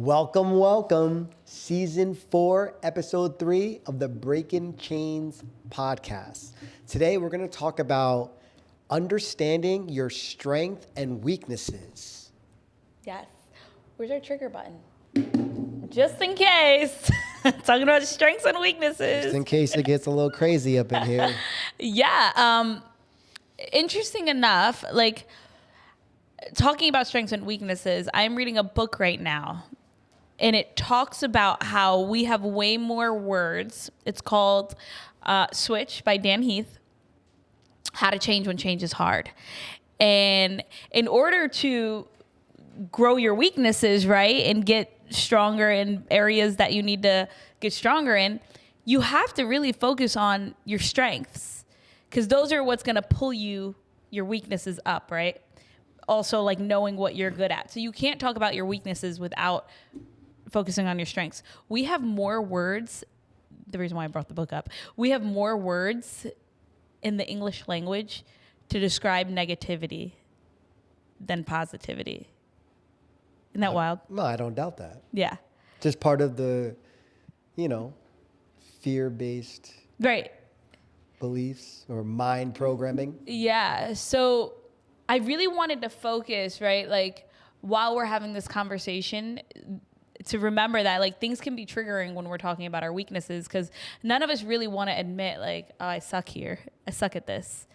Welcome, welcome. Season 4, Episode 3 of the Breaking Chains podcast. Today, we're going to talk about understanding your strength and weaknesses. Yes. Where's our trigger button? Just in case. Talking about strengths and weaknesses. Just in case it gets a little crazy up in here. Yeah. Interesting enough, like talking about strengths and weaknesses, I'm reading a book right now. And it talks about how we have way more words. It's called Switch by Dan Heath. How to Change When Change is Hard. And in order to grow your weaknesses, right, and get stronger in areas that you need to get stronger in, you have to really focus on your strengths, because those are what's going to pull your weaknesses up, right? Also, like knowing what you're good at. So you can't talk about your weaknesses without focusing on your strengths. We have more words. The reason why I brought the book up, we have more words in the English language to describe negativity than positivity. Isn't that wild? No, I don't doubt that. Yeah. Just part of the, fear-based Right. beliefs or mind programming. Yeah. So I really wanted to focus, right? Like while we're having this conversation, to remember that like things can be triggering when we're talking about our weaknesses, because none of us really want to admit like, oh, I suck here. I suck at this.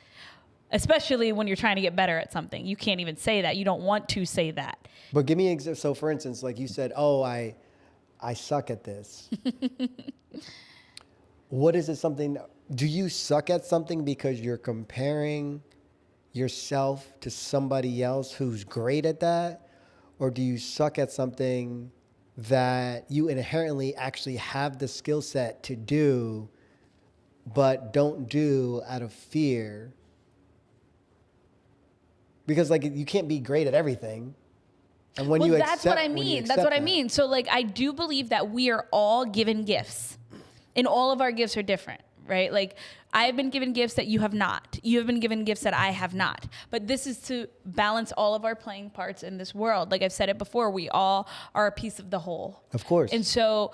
Especially when you're trying to get better at something. You can't even say that. You don't want to say that. But give me an example. So for instance, like you said, oh, I suck at this. What is it something, do you suck at something because you're comparing yourself to somebody else who's great at that? Or do you suck at something that you inherently actually have the skill set to do, but don't do out of fear? Because like you can't be great at everything. And when you accept, that's what I mean. That's what I mean. So like I do believe that we are all given gifts, and all of our gifts are different, right? Like I've been given gifts that you have not. You have been given gifts that I have not. But this is to balance all of our playing parts in this world. Like I've said it before, we all are a piece of the whole. Of course. And so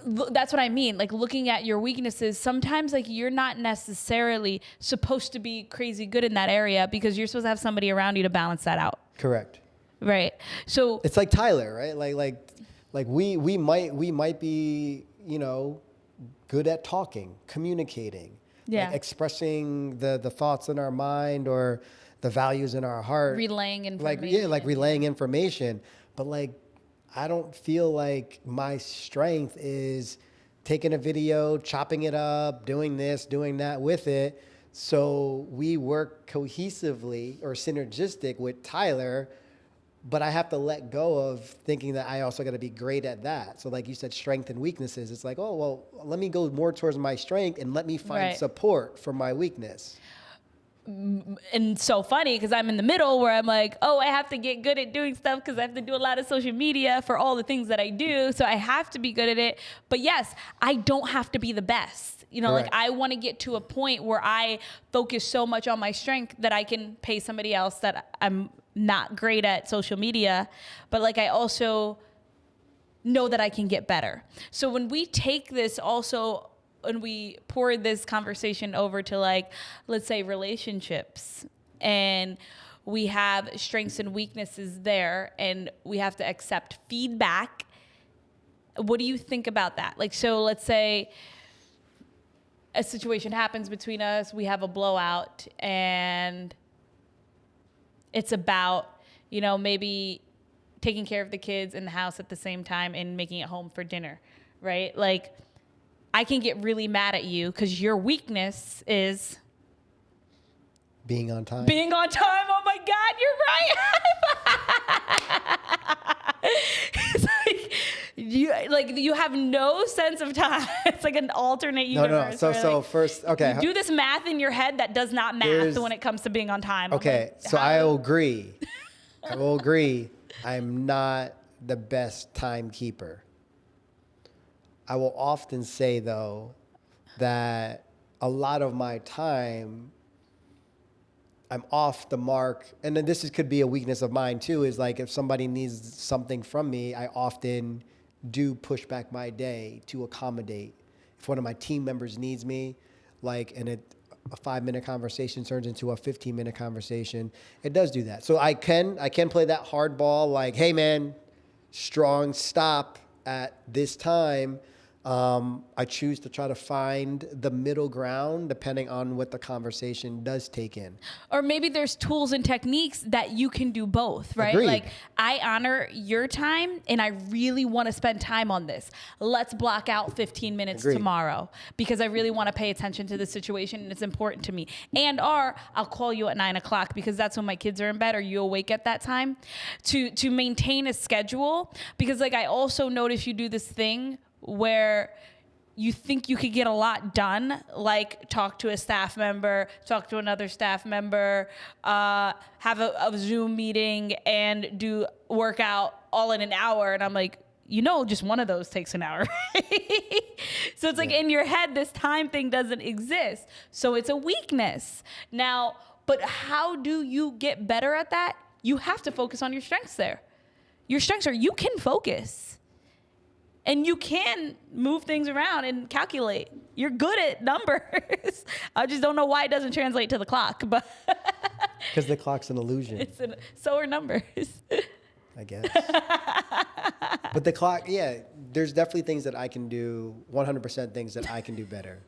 that's what I mean. Like looking at your weaknesses, sometimes like you're not necessarily supposed to be crazy good in that area, because you're supposed to have somebody around you to balance that out. Correct. Right. So it's like Tyler, right? Like we might be, good at talking, communicating, like expressing the thoughts in our mind or the values in our heart, relaying information. Like relaying information. But like, I don't feel like my strength is taking a video, chopping it up, doing this, doing that with it. So we work cohesively or synergistic with Tyler, but I have to let go of thinking that I also got to be great at that. So like you said, strength and weaknesses. It's like, oh, well, let me go more towards my strength and let me find support for my weakness. And so funny, because I'm in the middle where I'm like, oh, I have to get good at doing stuff because I have to do a lot of social media for all the things that I do. So I have to be good at it. But yes, I don't have to be the best. Like I want to get to a point where I focus so much on my strength that I can pay somebody else that I'm not great at social media. But like I also know that I can get better. So when we take this also, and we pour this conversation over to like, let's say relationships, and we have strengths and weaknesses there, and we have to accept feedback. What do you think about that? Like, so let's say a situation happens between us, we have a blowout, and it's about, maybe taking care of the kids in the house at the same time and making it home for dinner, right? Like, I can get really mad at you because your weakness is being on time. Being on time. Oh my God, you're right. It's like you have no sense of time. It's like an alternate universe. No. So first, okay. You do this math in your head that does not math when it comes to being on time. Okay, so I will agree. I will agree. I'm not the best timekeeper. I will often say, though, that a lot of my time I'm off the mark. And then could be a weakness of mine too, is like if somebody needs something from me, I often do push back my day to accommodate. If one of my team members needs me, like, and a 5-minute conversation turns into a 15-minute conversation, it does do that. So I can play that hard ball, like, hey man, strong stop at this time. I choose to try to find the middle ground depending on what the conversation does take in. Or maybe there's tools and techniques that you can do both, right? Agreed. Like, I honor your time and I really want to spend time on this. Let's block out 15 minutes Agreed. tomorrow because I really want to pay attention to the situation and it's important to me. Or I'll call you at 9 o'clock because that's when my kids are in bed. Are you awake at that time? To maintain a schedule, because like I also notice you do this thing where you think you could get a lot done, like talk to a staff member, talk to another staff member, have a Zoom meeting and do workout all in an hour. And I'm like, just one of those takes an hour. So it's like in your head, this time thing doesn't exist. So it's a weakness. Now, but how do you get better at that? You have to focus on your strengths there. Your strengths are you can focus. And you can move things around and calculate. You're good at numbers. I just don't know why it doesn't translate to the clock. But because the clock's an illusion. So are numbers. I guess. But the clock, there's definitely things that I can do, 100% things that I can do better.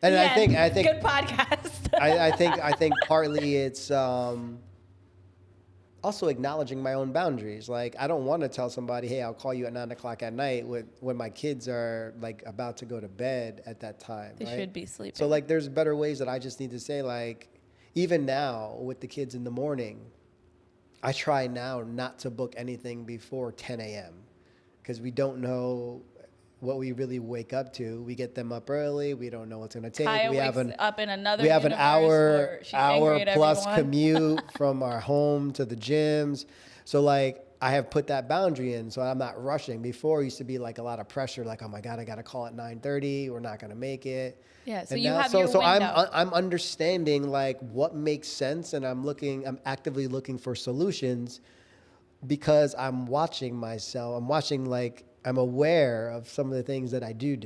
And I think good podcast. I think partly it's also acknowledging my own boundaries. Like, I don't want to tell somebody, hey, I'll call you at 9 o'clock at night when my kids are like about to go to bed at that time. They right? should be sleeping. So like, there's better ways that I just need to say, like, even now with the kids in the morning, I try now not to book anything before 10 a.m. because we don't know what we really wake up to. We get them up early. We don't know what's going to take. Kaya we wakes have an up in another we have an universe where she's hour angry at plus everyone. commute from our home to the gyms. So like, I have put that boundary in, so I'm not rushing. Before, it used to be like a lot of pressure, like, oh my God, I got to call at 9:30. We're not going to make it. Yeah, so And you now, have your window. I'm understanding like what makes sense, and I'm actively looking for solutions because I'm watching myself. I'm aware of some of the things that I do.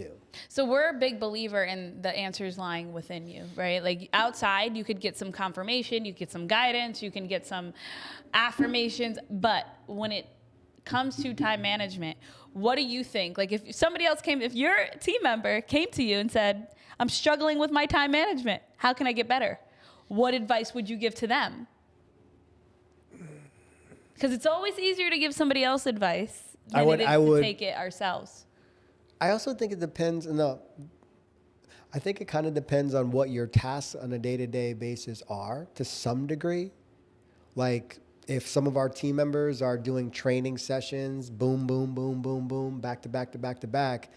So we're a big believer in the answers lying within you, right? Like outside, you could get some confirmation, you get some guidance, you can get some affirmations. But when it comes to time management, what do you think? Like if your team member came to you and said, I'm struggling with my time management, how can I get better? What advice would you give to them? Because it's always easier to give somebody else advice than it is to take it ourselves. I also think it depends. I think it kind of depends on what your tasks on a day-to-day basis are to some degree. Like if some of our team members are doing training sessions, boom, boom, boom, boom, boom, back to back to back to back,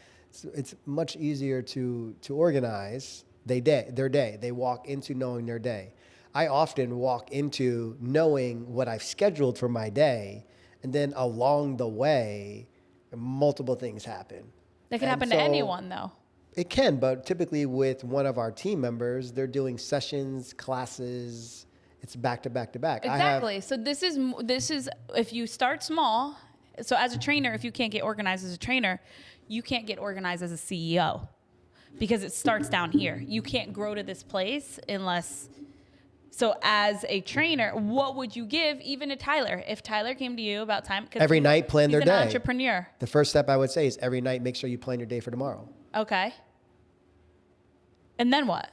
it's much easier to organize their day. They walk into knowing their day. I often walk into knowing what I've scheduled for my day, and then along the way, multiple things happen. That can happen to anyone, though. It can, but typically with one of our team members, they're doing sessions, classes. It's back to back to back. Exactly. So this is if you start small. So as a trainer, if you can't get organized as a trainer, you can't get organized as a CEO because it starts down here. You can't grow to this place unless. So as a trainer, what would you give even to Tyler? If Tyler came to you about time, every night plan their day. He's an entrepreneur. The first step I would say is every night make sure you plan your day for tomorrow. Okay. And then what?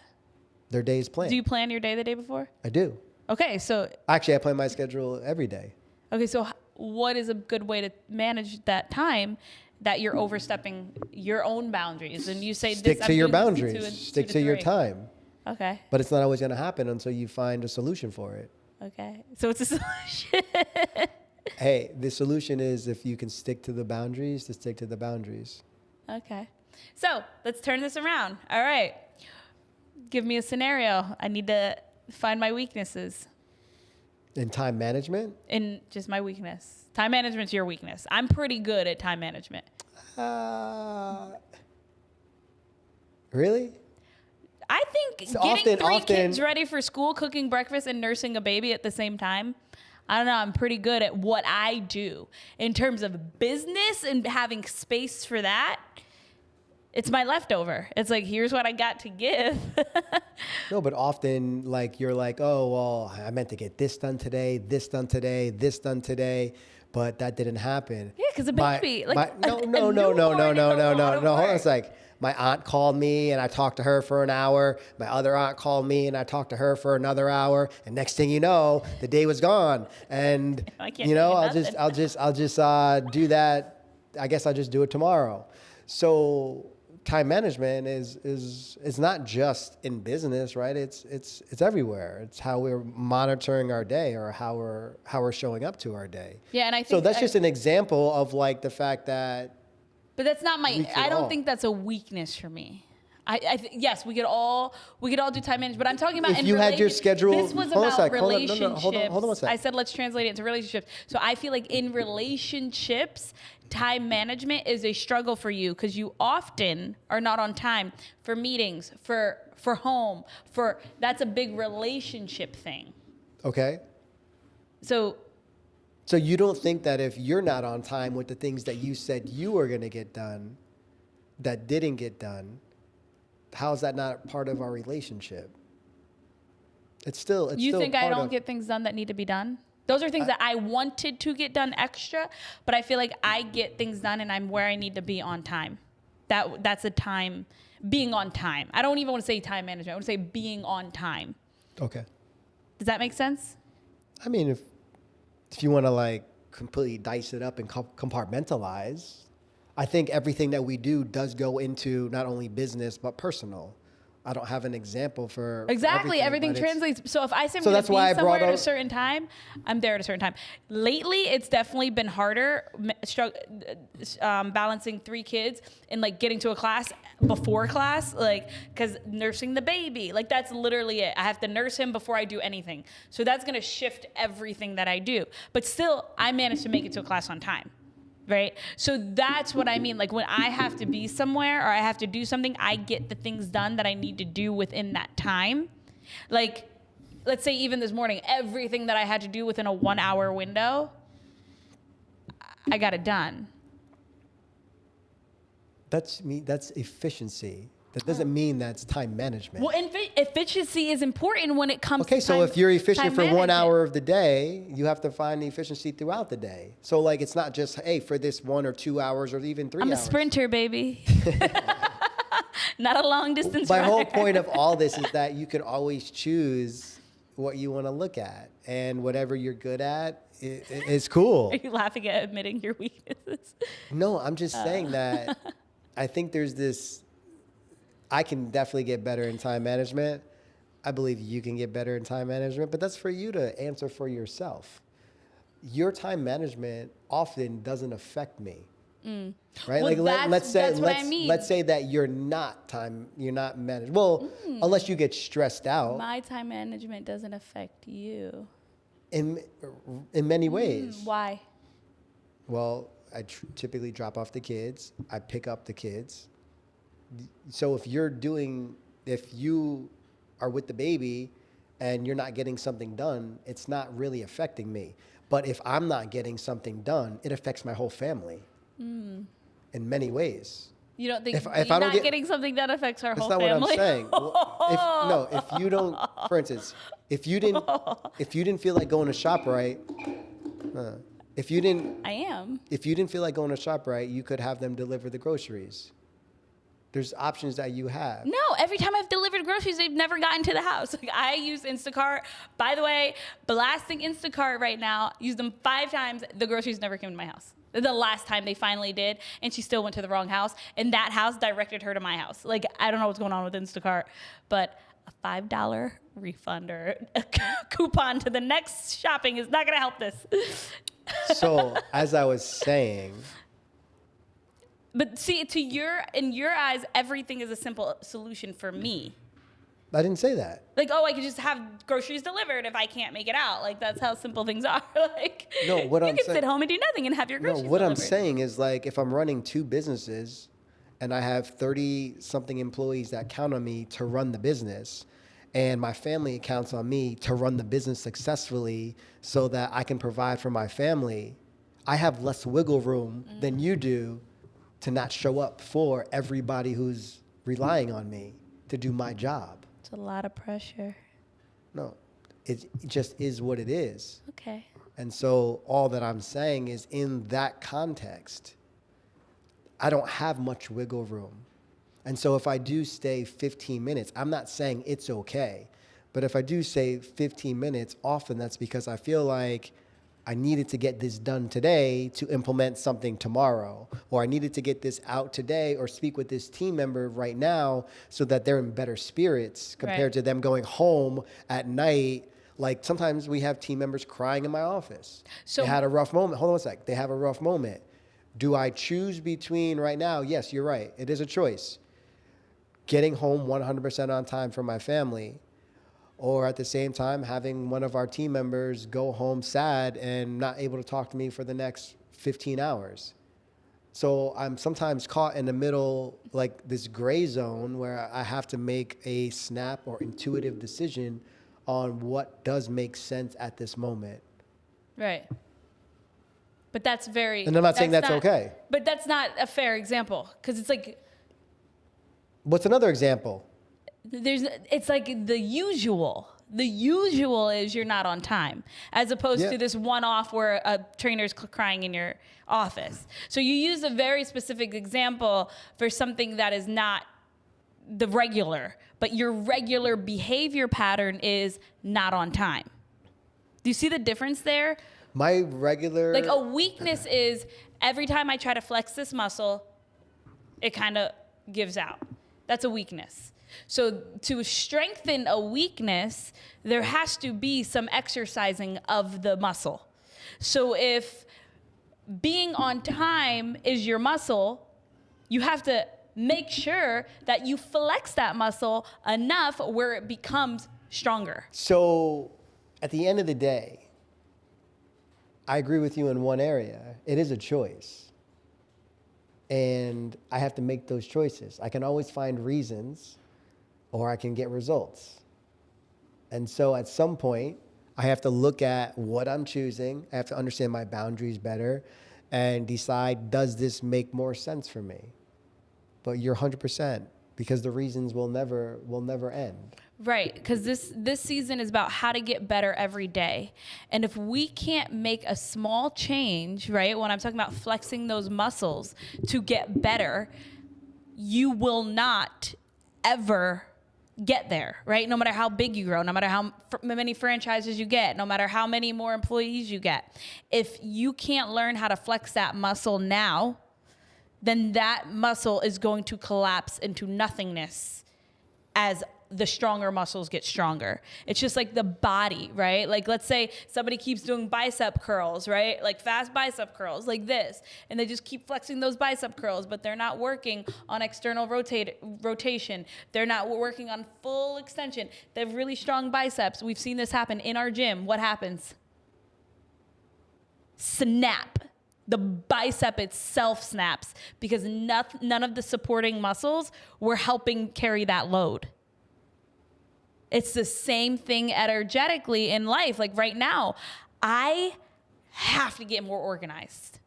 Their day is planned. Do you plan your day the day before? I do. Okay, so actually I plan my schedule every day. Okay, so what is a good way to manage that time that you're overstepping your own boundries? And you say stick to your boundaries. Stick to your time. Okay. But it's not always going to happen until you find a solution for it. Okay. So it's a solution. Hey, the solution is if you can stick to the boundaries, to stick to the boundaries. Okay. So let's turn this around. All right. Give me a scenario. I need to find my weaknesses. In time management? In just my weakness. Time management's your weakness. I'm pretty good at time management. Really? I think So getting three often- kids ready for school, cooking breakfast, and nursing a baby at the same time, I don't know, I'm pretty good at what I do. In terms of business and having space for that, it's my leftover. It's like, here's what I got to give. No, but often like you're like, oh, well, I meant to get this done today, this done today, this done today, but that didn't happen. Yeah, because a baby. No. Hold on a sec. My aunt called me and I talked to her for an hour. My other aunt called me and I talked to her for another hour. And next thing you know, the day was gone. And I can't you know, think of I'll just do that. I guess I'll just do it tomorrow. So time management is not just in business, right? It's everywhere. It's how we're monitoring our day or how we're showing up to our day. Yeah, and I think so that's just an example of like the fact that. But that's not my. I don't all. think that's a weakness for me. Yes, we could all do time management, but I'm talking about If you had your schedule. This was hold on a about sec, relationships. Hold on 1 sec. I said let's translate it into relationships. So I feel like in relationships, time management is a struggle for you because you often are not on time for meetings, for home, that's a big relationship thing. Okay. So you don't think that if you're not on time with the things that you said you were going to get done, that didn't get done, how is that not part of our relationship? It's still you still think I part don't of, get things done that need to be done? Those are things that I wanted to get done extra, but I feel like I get things done and I'm where I need to be on time. That's a time, being on time. I don't even want to say time management. I want to say being on time. Okay. Does that make sense? I mean, if you want to like completely dice it up and compartmentalize, I think everything that we do does go into not only business but personal. I don't have an example for Exactly. Everything but it's- translates. So if I say I'm So going that's to why I be somewhere brought at a up- certain time, I'm there at a certain time. Lately, it's definitely been harder balancing 3 kids and like getting to a class before class, like because nursing the baby, like that's literally it. I have to nurse him before I do anything. So that's going to shift everything that I do. But still, I managed to make it to a class on time. Right? So that's what I mean. Like when I have to be somewhere or I have to do something, I get the things done that I need to do within that time. Like, let's say even this morning, everything that I had to do within a 1 hour window, I got it done. That's efficiency. That doesn't mean that's time management. Well, efficiency is important when it comes Okay, to so time, if you're efficient time for 1 management. hour of the day, you have to find the efficiency throughout the day. So like, it's not just, hey, for this 1 or 2 hours or even 3 hours. I'm a sprinter, baby. Not a long distance My runner. whole point of all this is that you can always choose what you want to look at, and whatever you're good at is cool. Are you laughing at admitting your weaknesses? No, I'm just saying that I think there's this, I can definitely get better in time management. I believe you can get better in time management, but that's for you to answer for yourself. Your time management often doesn't affect me. Right? Well, Like let's say that's what I mean. let's say that you're not managed. Well, unless you get stressed out My time management doesn't affect you. in many ways. Why? Well, I typically drop off the kids. I pick up the kids. So if you are with the baby and you're not getting something done, it's not really affecting me. But if I'm not getting something done, it affects my whole family in many ways. You don't think If you're I don't not get- getting something that affects our That's whole not family? what I'm saying. If you don't, for instance, if you didn't feel like going to ShopRite, if you didn't feel like going to ShopRite, you could have them deliver the groceries. There's options that you have. No, every time I've delivered groceries, they've never gotten to the house. Like I use Instacart. By the way, blasting Instacart right now. Used them 5 times. The groceries never came to my house. The last time they finally did, and she still went to the wrong house. And that house directed her to my house. Like I don't know what's going on with Instacart, but a $5 refund or a coupon to the next shopping is not going to help this. So as I was saying, But see, in your eyes, everything is a simple solution for me. I didn't say that. Like, oh, I could just have groceries delivered if I can't make it out. Like, that's how simple things are. Like, No, what you I'm can saying- sit home and do nothing and have your No, groceries what I'm delivered. saying is like if I'm running 2 businesses and I have 30 something employees that count on me to run the business, and my family counts on me to run the business successfully so that I can provide for my family, I have less wiggle room than you do to not show up for everybody who's relying on me to do my job. It's a lot of pressure. No, it just is what it is. Okay. And so all that I'm saying is, in that context, I don't have much wiggle room. And so if I do stay 15 minutes, I'm not saying it's okay, but if I do say 15 minutes, often that's because I feel like I needed to get this done today to implement something tomorrow, or I needed to get this out today or speak with this team member right now so that they're in better spirits compared to them going home at night. Like, sometimes we have team members crying in my office. So they had a rough moment. Hold on a sec. They have a rough moment. Do I choose between right now? Yes, you're right. It is a choice. Getting home 100% on time for my family, or at the same time having one of our team members go home sad and not able to talk to me for the next 15 hours. So I'm sometimes caught in the middle, like this gray zone where I have to make a snap or intuitive decision on what does make sense at this moment. Right. But that's very... And I'm not saying that's okay. But that's not a fair example, because it's like... What's another example? It's like the usual. The usual is you're not on time, as opposed to this one-off where a trainer's crying in your office. So you use a very specific example for something that is not the regular, but your regular behavior pattern is not on time. Do you see the difference there? My regular... Like, a weakness is every time I try to flex this muscle, it kind of gives out. That's a weakness. So to strengthen a weakness, there has to be some exercising of the muscle. So if being on time is your muscle, you have to make sure that you flex that muscle enough where it becomes stronger. So at the end of the day, I agree with you in one area. It is a choice. And I have to make those choices. I can always find reasons, or I can get results. And so at some point, I have to look at what I'm choosing. I have to understand my boundaries better and decide, does this make more sense for me? But you're 100%, because the reasons will never end. Right, because this season is about how to get better every day. And if we can't make a small change, right, when I'm talking about flexing those muscles to get better, you will not ever get there, right? No matter how big you grow, no matter how many franchises you get, no matter how many more employees you get. If you can't learn how to flex that muscle now, then that muscle is going to collapse into nothingness as the stronger muscles get stronger. It's just like the body, right? Like, let's say somebody keeps doing bicep curls, right? Like fast bicep curls like this, and they just keep flexing those bicep curls, but they're not working on external rotation. They're not working on full extension. They have really strong biceps. We've seen this happen in our gym. What happens? Snap. The bicep itself snaps because none of the supporting muscles were helping carry that load. It's the same thing energetically in life. Like right now, I have to get more organized.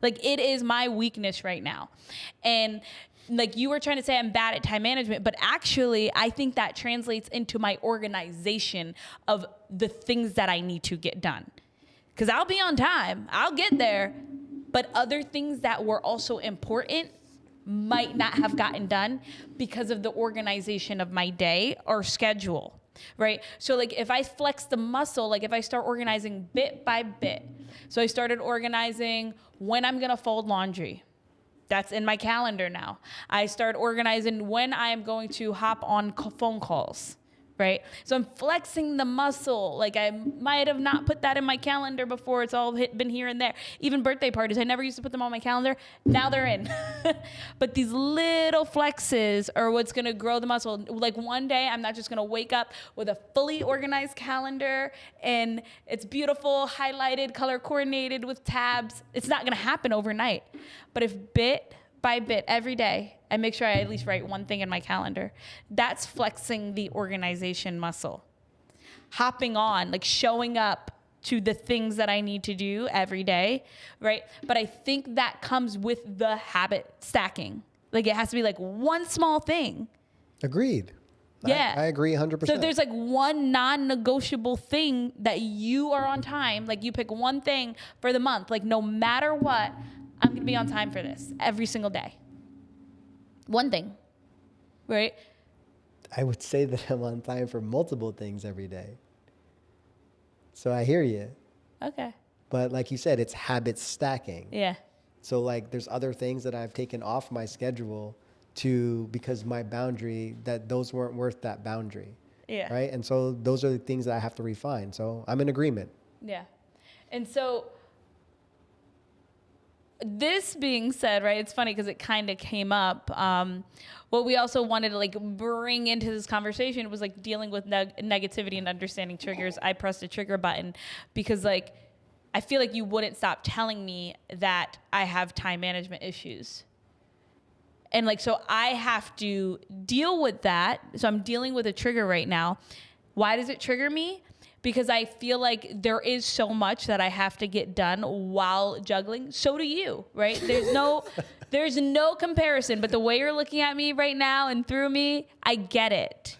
Like, it is my weakness right now. And like you were trying to say I'm bad at time management, but actually I think that translates into my organization of the things that I need to get done. Because I'll be on time, I'll get there, but other things that were also important might not have gotten done because of the organization of my day or schedule, right? So like if I flex the muscle, like if I start organizing bit by bit. So I started organizing when I'm gonna fold laundry. That's in my calendar now. I start organizing when I am going to hop on phone calls. Right? So I'm flexing the muscle. Like I might have not put that in my calendar before. It's all been here and there. Even birthday parties, I never used to put them on my calendar. Now they're in. But these little flexes are what's going to grow the muscle. Like one day, I'm not just going to wake up with a fully organized calendar and it's beautiful, highlighted, color coordinated with tabs. It's not going to happen overnight. But if bit by bit every day, I make sure I at least write one thing in my calendar. That's flexing the organization muscle. Hopping on, like showing up to the things that I need to do every day, right? But I think that comes with the habit stacking. Like it has to be like one small thing. Agreed. Yeah. I agree 100%. So there's like one non-negotiable thing that you are on time. Like you pick one thing for the month. Like no matter what, I'm going to be on time for this every single day. One thing, right? I would say that I'm on time for multiple things every day. So I hear you. Okay. But like you said, it's habit stacking. Yeah. So like there's other things that I've taken off my schedule because my boundary, that those weren't worth that boundary. Yeah. Right. And so those are the things that I have to refine. So I'm in agreement. Yeah. And so this being said, right, it's funny because it kind of came up. What we also wanted to like bring into this conversation was like dealing with negativity and understanding triggers. I pressed a trigger button because like I feel like you wouldn't stop telling me that I have time management issues. And like, so I have to deal with that. So I'm dealing with a trigger right now. Why does it trigger me? Because I feel like there is so much that I have to get done while juggling. So do you, right? There's no comparison, but the way you're looking at me right now and through me, I get it.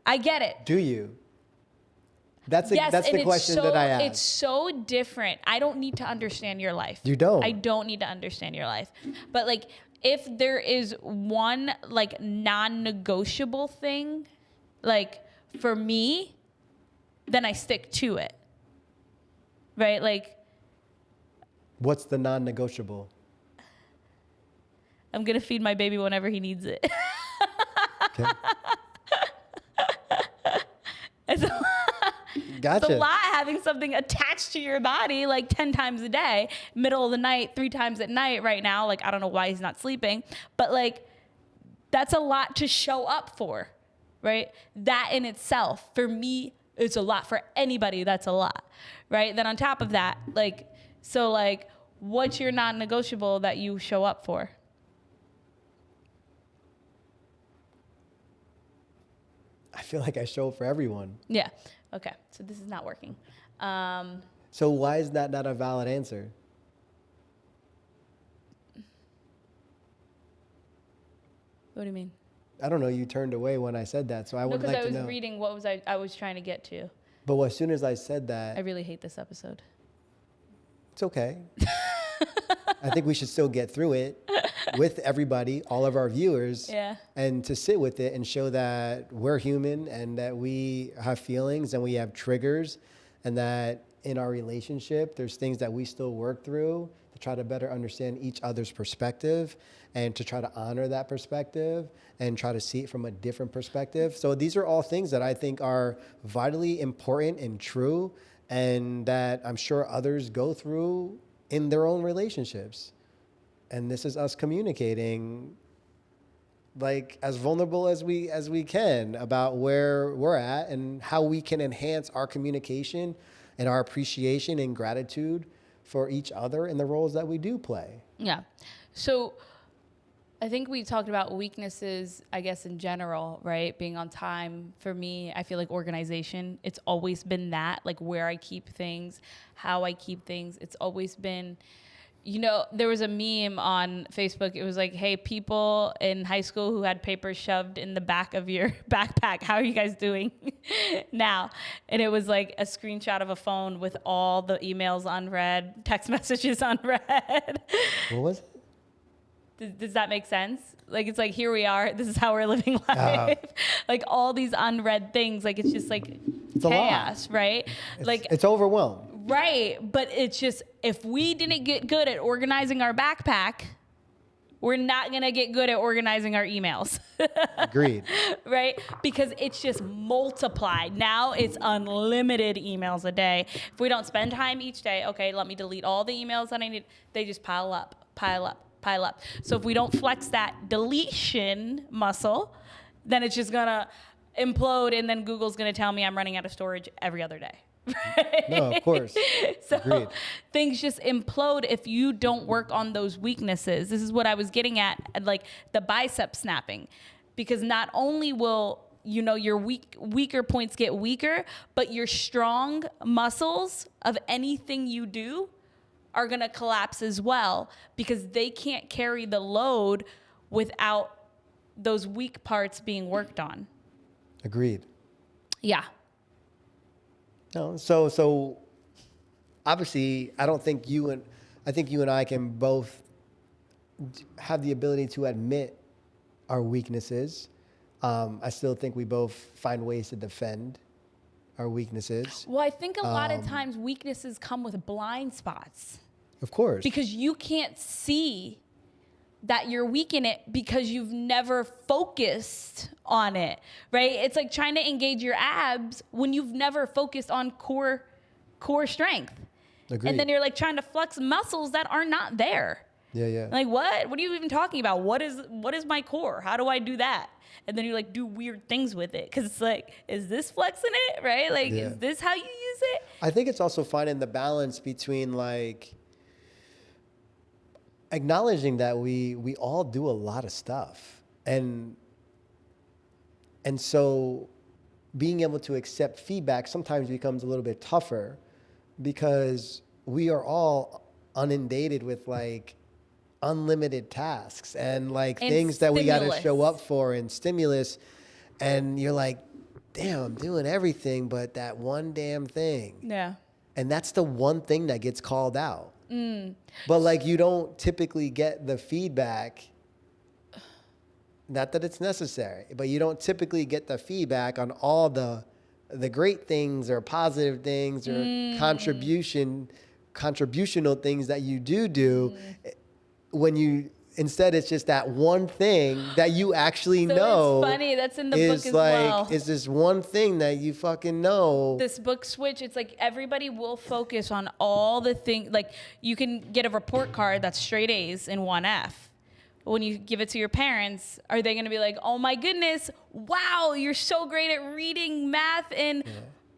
I get it. Do you? That's Yes, the question that I ask. It's so different. I don't need to understand your life. You don't. I don't need to understand your life. But like, if there is one like non-negotiable thing, like for me, then I stick to it. Right? Like, what's the non-negotiable? I'm going to feed my baby whenever he needs it. Okay. Gotcha. It's a lot having something attached to your body like 10 times a day, middle of the night, 3 times at night right now. Like, I don't know why he's not sleeping, but like, that's a lot to show up for, right? That in itself, for me, it's a lot. For anybody, that's a lot, right? Then on top of that, like, so like, what's your non-negotiable that you show up for? I feel like I show up for everyone. Yeah. Okay. So this is not working. So why is that not a valid answer? What do you mean? I don't know. You turned away when I said that, so I would like to know. Because I was reading what I was trying to get to. But as soon as I said that, I really hate this episode. it's okay. I think we should still get through it with everybody, all of our viewers, Yeah. and to sit with it and show that we're human and that we have feelings and we have triggers, and that in our relationship, there's things that we still work through to try to better understand each other's perspective and to try to honor that perspective and try to see it from a different perspective. So these are all things that I think are vitally important and true, and that I'm sure others go through in their own relationships. And this is us communicating like as vulnerable as we can about where we're at and how we can enhance our communication and our appreciation and gratitude for each other in the roles that we do play. Yeah. So I think we talked about weaknesses, I guess, in general, right? Being on time. For me, I feel like organization, it's always been that, like where I keep things, how I keep things. It's always been, you know, there was a meme on Facebook. It was like, hey, people in high school who had papers shoved in the back of your backpack, how are you guys doing now? And it was like a screenshot of a phone with all the emails unread, text messages unread. What was it? Does that make sense? Like, it's like, here we are. This is how we're living life. Like all these unread things. Like, it's just like It's chaos, right? It's overwhelmed. Right. But it's just, if we didn't get good at organizing our backpack, we're not going to get good at organizing our emails. Agreed. Right? Because it's just multiplied. Now it's unlimited emails a day. If we don't spend time each day, okay, let me delete all the emails that I need. They just pile up. So if we don't flex that deletion muscle, then it's just going to implode, and then Google's going to tell me I'm running out of storage every other day, No, of course. So Agreed. things just implode if you don't work on those weaknesses. This is what I was getting at like the bicep snapping, because not only will your weaker points get weaker, but your strong muscles of anything you do are going to collapse as well, because they can't carry the load without those weak parts being worked on. Agreed. Yeah. No, so obviously, I think you and I can both have the ability to admit our weaknesses. I still think we both find ways to defend our weaknesses. Well, I think a lot of times weaknesses come with blind spots. Of course. Because you can't see that you're weak in it because you've never focused on it, right? It's like trying to engage your abs when you've never focused on core strength. Agreed. And then you're like trying to flex muscles that are not there. Yeah. Like, what? What are you even talking about? What is my core? How do I do that? And then you like do weird things with it. Cause it's like, is this flexing it? Right? Like, Yeah. Is this how you use it? I think it's also finding the balance between like acknowledging that we all do a lot of stuff. And so being able to accept feedback sometimes becomes a little bit tougher, because we are all inundated with like unlimited tasks and like And things that we got to stimulus. show up for and stimulus. And you're like, damn, I'm doing everything but that one damn thing. Yeah. And that's the one thing that gets called out. But like, you don't typically get the feedback, not that it's necessary, but you don't typically get the feedback on all the great things or positive things or contributional things that you do when instead it's just that one thing that you actually So know. it's funny. That's in the book is as like, well. it's this one thing that you fucking know. This book switch, it's like everybody will focus on all the things. Like you can get a report card that's straight A's and 1F. When you give it to your parents, are they going to be like, oh my goodness, wow, you're so great at reading, math, and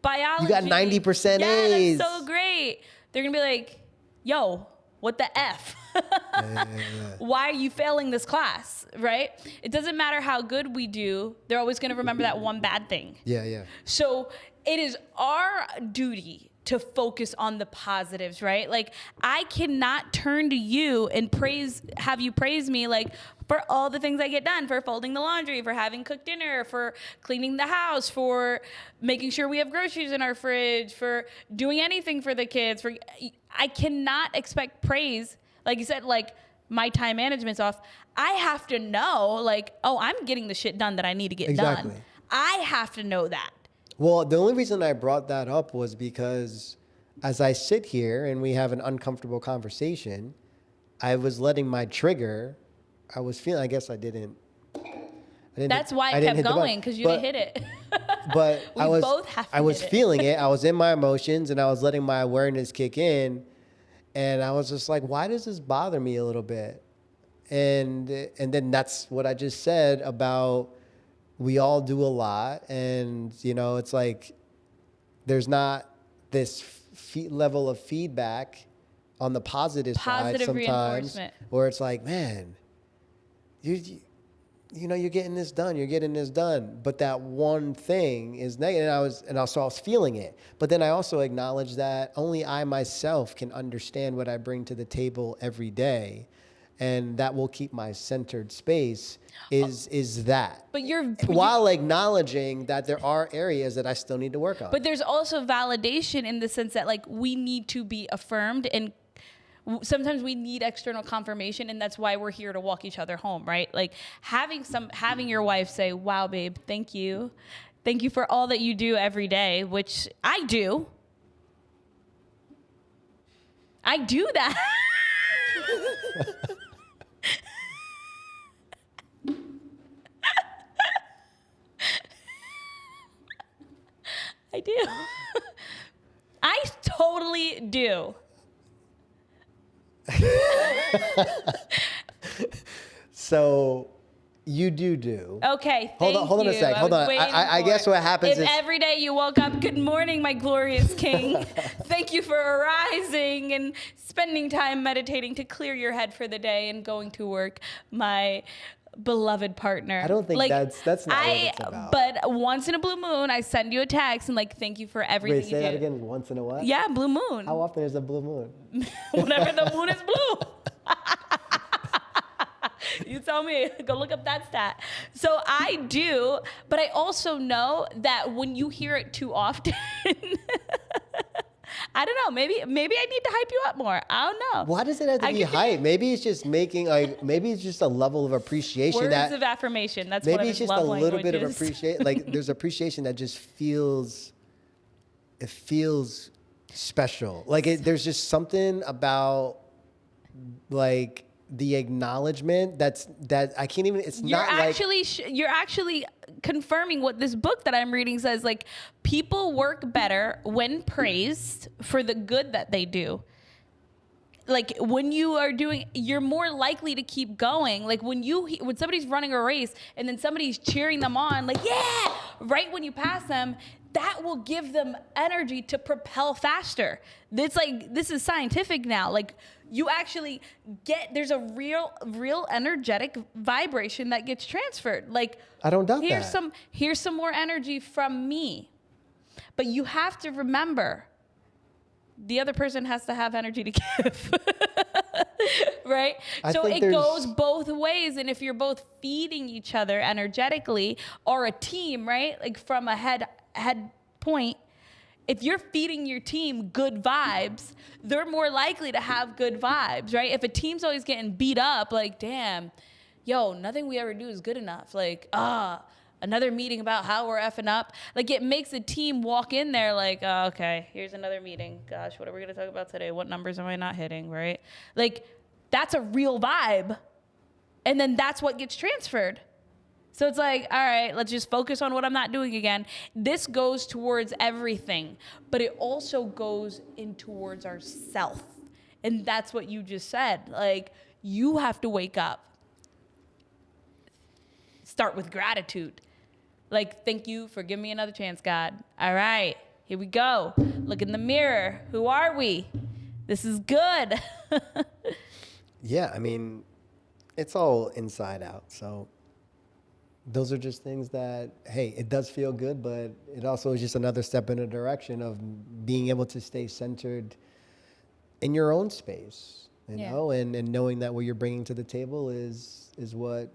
biology. You got 90% yeah, A's. That's so great. They're going to be like, yo, what the F? Why are you failing this class, right? It doesn't matter how good we do. They're always going to remember that one bad thing. Yeah. So it is our duty to focus on the positives, right? Like I cannot turn to you and have you praise me like for all the things I get done, for folding the laundry, for having cooked dinner, for cleaning the house, for making sure we have groceries in our fridge, for doing anything for the kids. I cannot expect praise. Like you said, like my time management's off. I have to know like, oh, I'm getting the shit done that I need to get done. I have to know that. Well, the only reason I brought that up was because as I sit here and we have an uncomfortable conversation, I was letting my trigger, I was feeling, I guess I didn't. That's why it kept going, because you didn't hit it. But I was feeling it. I was in my emotions and I was letting my awareness kick in. And I was just like, why does this bother me a little bit? And then that's what I just said about we all do a lot. And, you know, it's like there's not this level of feedback on the positive side sometimes where it's like, man, you know, you're getting this done. But that one thing is negative. And I was feeling it. But then I also acknowledge that only I myself can understand what I bring to the table every day. And that will keep my centered space is that. But while acknowledging that there are areas that I still need to work on. But there's also validation in the sense that like we need to be affirmed, and sometimes we need external confirmation, and that's why we're here to walk each other home, right? Like having your wife say, "Wow, babe, thank you for all that you do every day," which I do. I do that. I do. I totally do. So You do. Okay, Hold on a sec. Hold on. I guess what happens is is every day you woke up, good morning, my glorious king. Thank you for arising and spending time meditating to clear your head for the day and going to work, my beloved partner. I don't think that's not what it's about. But once in a blue moon, I send you a text and like, thank you for everything Wait, you say that do. again. Once in a what? Yeah, blue moon. How often is a blue moon? Whenever the moon is blue. You tell me, go look up that stat. So I do, but I also know that when you hear it too often, I don't know, maybe I need to hype you up more. I don't know. Why does it have to be hype? Maybe it's just maybe it's just a level of appreciation. Words of affirmation. That's maybe one of it's his just a love little bit of languages. appreciation. Like there's appreciation that just feels special. Like there's just something about like the acknowledgement that I can't even. It's You're not actually you're actually confirming what this book that I'm reading says. Like people work better when praised for the good that they do. Like when you are doing, you're more likely to keep going. Like when somebody's running a race and then somebody's cheering them on, like, yeah, right when you pass them, that will give them energy to propel faster. It's like, this is scientific now. Like you actually there's a real energetic vibration that gets transferred. Like I don't doubt that. Here's some more energy from me. But you have to remember, the other person has to have energy to give, right? So it goes both ways. And if you're both feeding each other energetically, or a team, right? Like from a head point, if you're feeding your team good vibes, they're more likely to have good vibes, right? If a team's always getting beat up, like, damn, yo, nothing we ever do is good enough. Like, another meeting about how we're effing up. Like it makes a team walk in there like, oh, okay, here's another meeting. Gosh, what are we going to talk about today? What numbers am I not hitting, right? Like that's a real vibe. And then that's what gets transferred. So it's like, all right, let's just focus on what I'm not doing again. This goes towards everything, but it also goes in towards ourself. And that's what you just said. Like you have to wake up. Start with gratitude. Like, thank you for giving me another chance, God. All right, here we go. Look in the mirror. Who are we? This is good. Yeah, I mean, it's all inside out. So those are just things that, hey, it does feel good, but it also is just another step in the direction of being able to stay centered in your own space, you know, and knowing that what you're bringing to the table is what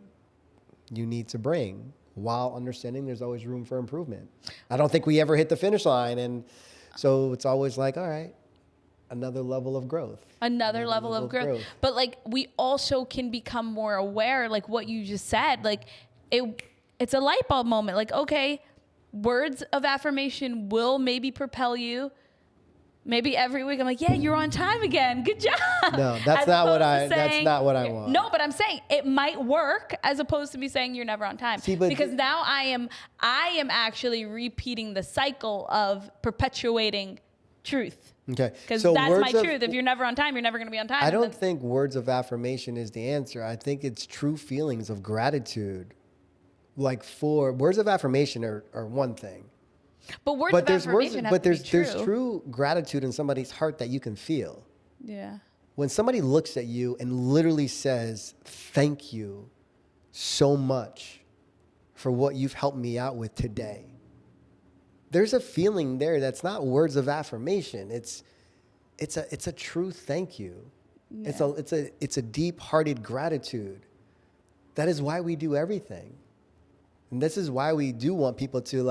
you need to bring, while understanding there's always room for improvement. I don't think we ever hit the finish line. And so it's always like, all right, another level of growth. Another level of growth. But like we also can become more aware, like what you just said, like it's a light bulb moment. Like, okay, words of affirmation will maybe propel you. Maybe every week I'm like, yeah, you're on time again. Good job. No, that's not what I want. No, but I'm saying it might work as opposed to me saying you're never on time. Because now I am actually repeating the cycle of perpetuating truth. Okay. Because that's my truth. If you're never on time, you're never going to be on time. I don't think words of affirmation is the answer. I think it's true feelings of gratitude. Like words of affirmation are one thing. But words of affirmation have to be true. There's true gratitude in somebody's heart that you can feel. Yeah. When somebody looks at you and literally says, thank you so much for what you've helped me out with today. There's a feeling there that's not words of affirmation. It's a true thank you. Yeah. It's a deep-hearted gratitude. That is why we do everything. And this is why we do want people to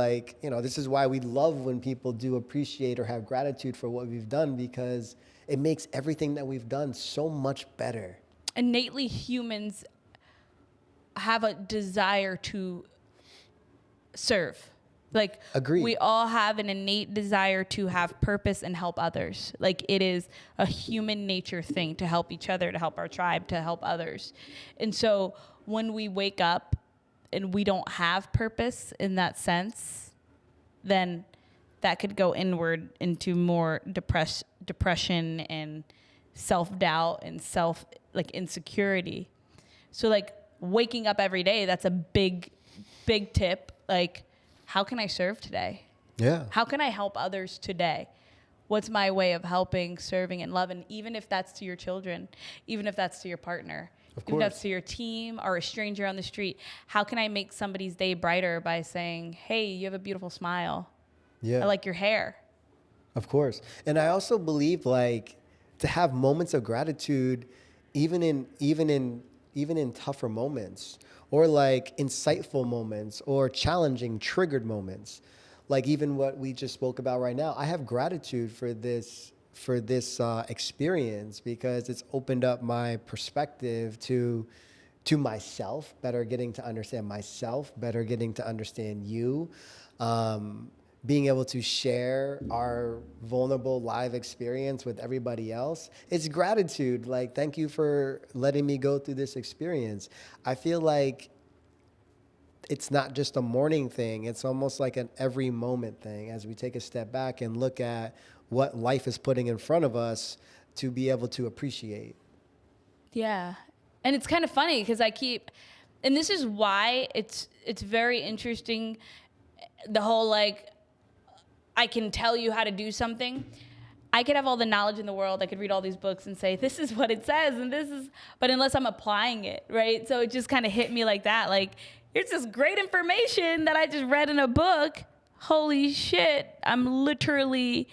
this is why we love when people do appreciate or have gratitude for what we've done, because it makes everything that we've done so much better. Innately, humans have a desire to serve. Like, agreed. We all have an innate desire to have purpose and help others. Like, it is a human nature thing to help each other, to help our tribe, to help others. And so when we wake up and we don't have purpose in that sense, then that could go inward into more depression and self-doubt and insecurity. So waking up every day, that's a big tip. Like, how can I serve today? Yeah. How can I help others today? What's my way of helping, serving, and loving? Even if that's to your children, even if that's to your partner, even if that's to your team or a stranger on the street. How can I make somebody's day brighter by saying, hey, you have a beautiful smile. Yeah. I like your hair. Of course. And I also believe like to have moments of gratitude even in tougher moments, or like insightful moments, or challenging, triggered moments. Like even what we just spoke about right now. I have gratitude for this experience, because it's opened up my perspective to myself, better getting to understand myself, better getting to understand you. Being able to share our vulnerable live experience with everybody else. It's gratitude. Like, thank you for letting me go through this experience. I feel like it's not just a morning thing. It's almost like an every moment thing, as we take a step back and look at what life is putting in front of us to be able to appreciate. Yeah. And it's kind of funny because and this is why it's very interesting, the whole like, I can tell you how to do something. I could have all the knowledge in the world. I could read all these books and say, this is what it says, but unless I'm applying it, right? So it just kind of hit me like that. Like, here's this great information that I just read in a book. Holy shit, I'm literally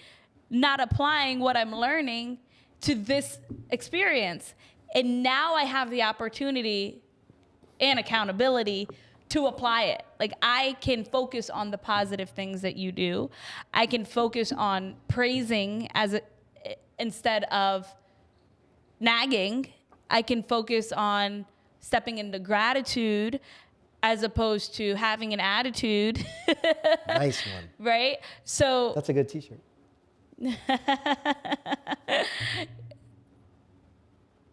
not applying what I'm learning to this experience. And now I have the opportunity and accountability to apply it. Like, I can focus on the positive things that you do. I can focus on praising instead of nagging. I can focus on stepping into gratitude as opposed to having an attitude. Nice one. Right? So that's a good t-shirt.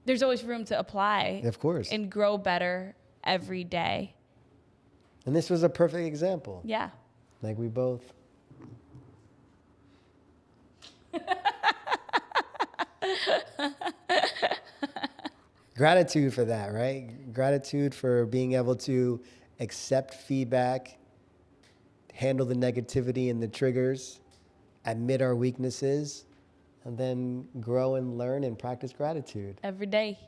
There's always room to apply. Of course. And grow better every day. And this was a perfect example. Yeah. Like we both. Gratitude for that, right? Gratitude for being able to accept feedback, handle the negativity and the triggers, admit our weaknesses, and then grow and learn and practice gratitude. Every day.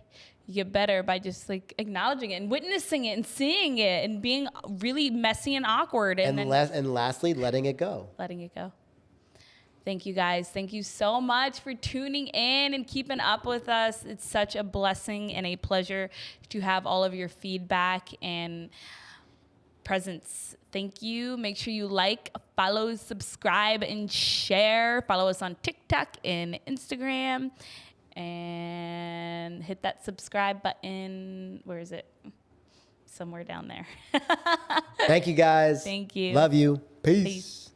You get better by just like acknowledging it and witnessing it and seeing it and being really messy and awkward. And lastly, letting it go. Letting it go. Thank you guys. Thank you so much for tuning in and keeping up with us. It's such a blessing and a pleasure to have all of your feedback and presence. Thank you. Make sure you like, follow, subscribe, and share. Follow us on TikTok and Instagram. And hit that subscribe button. Where is it? Somewhere down there. Thank you, guys. Thank you. Love you. Peace. Peace.